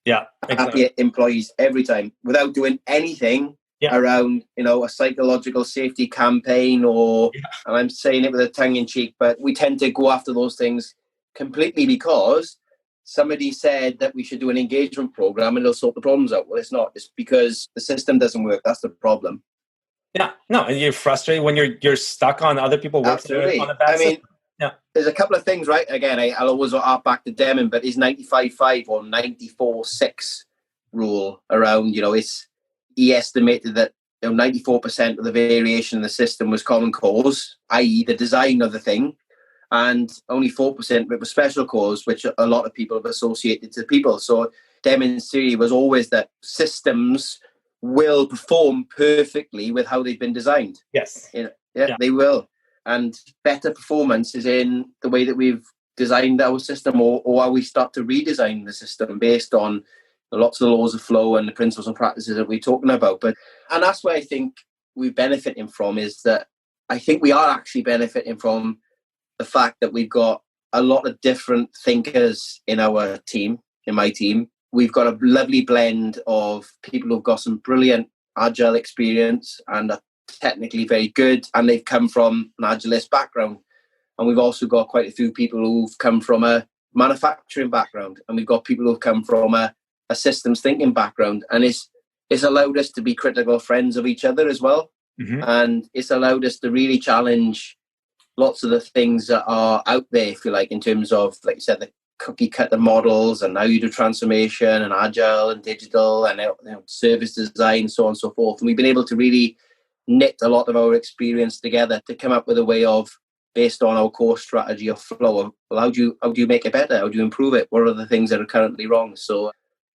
Yeah, exactly. Happier employees every time, without doing anything around, a psychological safety campaign, and I'm saying it with a tongue in cheek, but we tend to go after those things completely because somebody said that we should do an engagement program and it'll sort the problems out. Well, it's not. It's because the system doesn't work. That's the problem. Yeah, no, and you're frustrated when you're stuck on other people working on a bad system. There's a couple of things, right? Again, I'll always harp back to Deming, but his 95.5 or 94.6 rule around, he estimated that 94% of the variation in the system was common cause, i.e. the design of the thing, and only 4% was special cause, which a lot of people have associated to people. So Deming's theory was always that systems will perform perfectly with how they've been designed. Yes. They will. And better performance is in the way that we've designed our system, or how we start to redesign the system based on lots of the laws of flow and the principles and practices that we're talking about. And that's where I think we're benefiting from, is that I think we are actually benefiting from the fact that we've got a lot of different thinkers in our team, in my team. We've got a lovely blend of people who've got some brilliant agile experience and are technically very good, and they've come from an agilist background. And we've also got quite a few people who've come from a manufacturing background, and we've got people who've come from a systems thinking background. And it's allowed us to be critical friends of each other as well. Mm-hmm. And it's allowed us to really challenge lots of the things that are out there, if you like, in terms of, like you said, the cookie cutter models and how you do transformation and agile and digital and service design, so on and so forth. And we've been able to really knit a lot of our experience together to come up with a way of, based on our core strategy of flow, of, well, how do you make it better? How do you improve it? What are the things that are currently wrong? So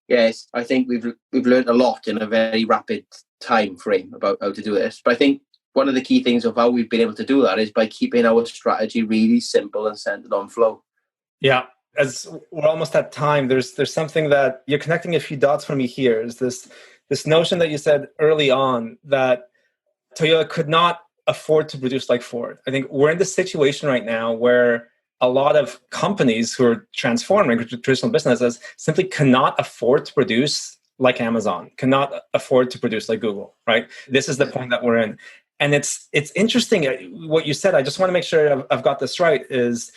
yes, I think we've learned a lot in a very rapid time frame about how to do this. But I think one of the key things of how we've been able to do that is by keeping our strategy really simple and centered on flow. Yeah, as we're almost at time, there's something that you're connecting a few dots for me here. Is this this notion that you said early on that Toyota could not afford to produce like Ford. I think we're in this situation right now where a lot of companies who are transforming traditional businesses simply cannot afford to produce like Amazon, cannot afford to produce like Google, right? This is the point that we're in. And it's interesting what you said. I just want to make sure I've got this right, is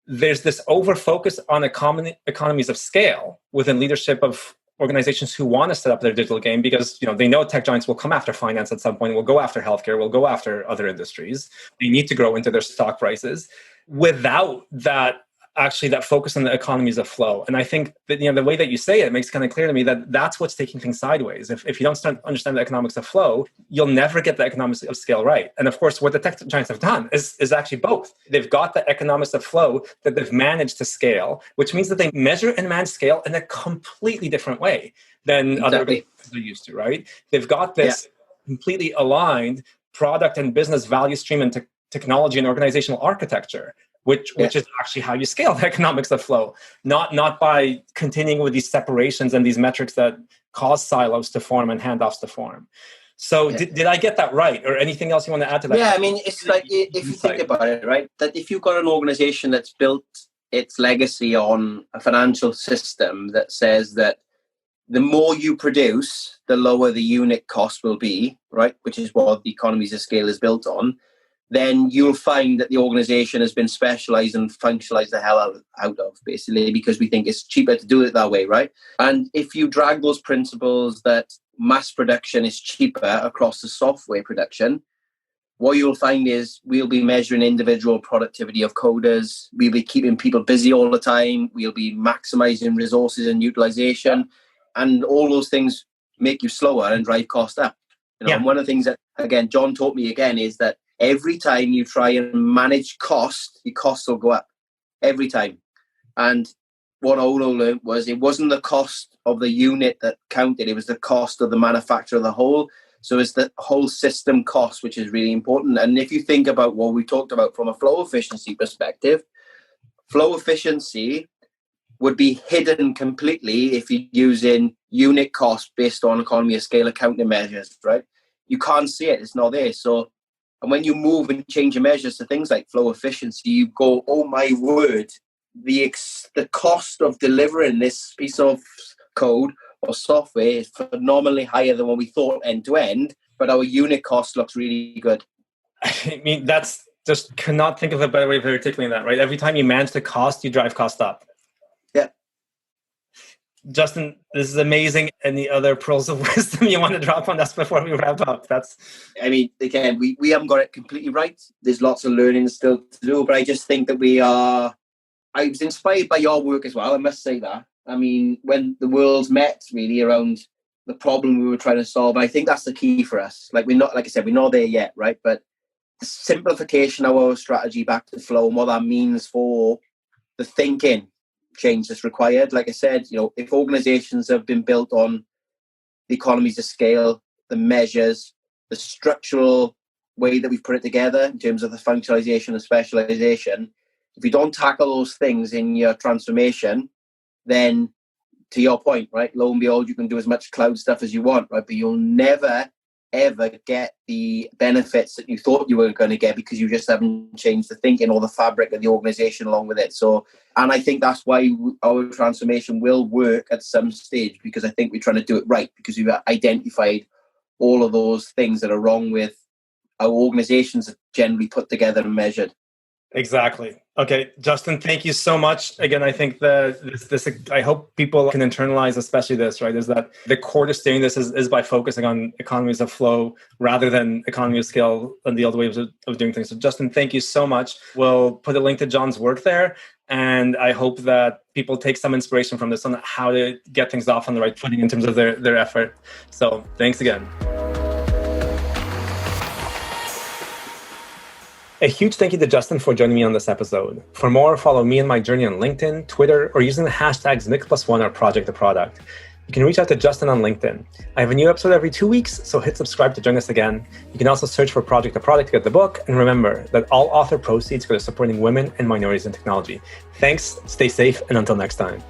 there's this over focus on economies of scale within leadership of organizations who want to set up their digital game because they know tech giants will come after finance at some point, will go after healthcare, will go after other industries. They need to grow into their stock prices without that focus on the economies of flow. And I think that the way that you say it makes kind of clear to me that that's what's taking things sideways. If you don't understand the economics of flow, you'll never get the economics of scale right. And of course, what the tech giants have done is actually both. They've got the economics of flow that they've managed to scale, which means that they measure and manage scale in a completely different way than other organizations are used to, right? They've got this completely aligned product and business value stream and technology and organizational architecture, which is actually how you scale the economics of flow, not by continuing with these separations and these metrics that cause silos to form and handoffs to form. So did I get that right? Or anything else you want to add to that? Yeah, I mean, it's like, if you think about it, right, that if you've got an organization that's built its legacy on a financial system that says that the more you produce, the lower the unit cost will be, right, which is what the economies of scale is built on, then you'll find that the organization has been specialized and functionalized the hell out of, basically, because we think it's cheaper to do it that way, right? And if you drag those principles that mass production is cheaper across the software production, what you'll find is we'll be measuring individual productivity of coders. We'll be keeping people busy all the time. We'll be maximizing resources and utilization. And all those things make you slower and drive cost up. And one of the things that, again, John taught me again is that every time you try and manage cost, your costs will go up every time. And what Olo learned was it wasn't the cost of the unit that counted. It was the cost of the manufacture of the whole. So it's the whole system cost, which is really important. And if you think about what we talked about from a flow efficiency perspective, flow efficiency would be hidden completely if you're using unit cost based on economy of scale accounting measures, right? You can't see it. It's not there. So, and when you move and change your measures to things like flow efficiency, you go, oh my word, the cost of delivering this piece of code or software is phenomenally higher than what we thought end to end, but our unit cost looks really good. I mean, that's just cannot think of a better way of articulating that, right? Every time you manage the cost, you drive cost up. Yeah. Justin, this is amazing. Any other pearls of wisdom you want to drop on us before we wrap up? I mean, again, we haven't got it completely right. There's lots of learning still to do, but I just think that I was inspired by your work as well. I must say that. I mean, when the worlds met really around the problem we were trying to solve, I think that's the key for us. Like we're not there yet, right? But the simplification of our strategy back to flow and what that means for the thinking change that's required. Like I said, if organizations have been built on the economies of scale, the measures, the structural way that we've put it together in terms of the functionalization and specialization, if you don't tackle those things in your transformation, then to your point, right, lo and behold, you can do as much cloud stuff as you want, right? But you'll never, ever get the benefits that you thought you were going to get because you just haven't changed the thinking or the fabric of the organization along with it. So, and I think that's why our transformation will work at some stage, because I think we're trying to do it right, because we've identified all of those things that are wrong with our organizations that generally put together and measured. Exactly. Okay, Justin, thank you so much. Again, I think this I hope people can internalize, especially this, right, is that the core to steering this is by focusing on economies of flow rather than economy of scale and the other ways of doing things. So Justin, thank you so much. We'll put a link to John's work there. And I hope that people take some inspiration from this on how to get things off on the right footing in terms of their effort. So thanks again. A huge thank you to Justin for joining me on this episode. For more, follow me and my journey on LinkedIn, Twitter, or using the hashtags Mik+One or Project to Product. You can reach out to Justin on LinkedIn. I have a new episode every 2 weeks, so hit subscribe to join us again. You can also search for Project to Product to get the book. And remember that all author proceeds go to supporting women and minorities in technology. Thanks, stay safe, and until next time.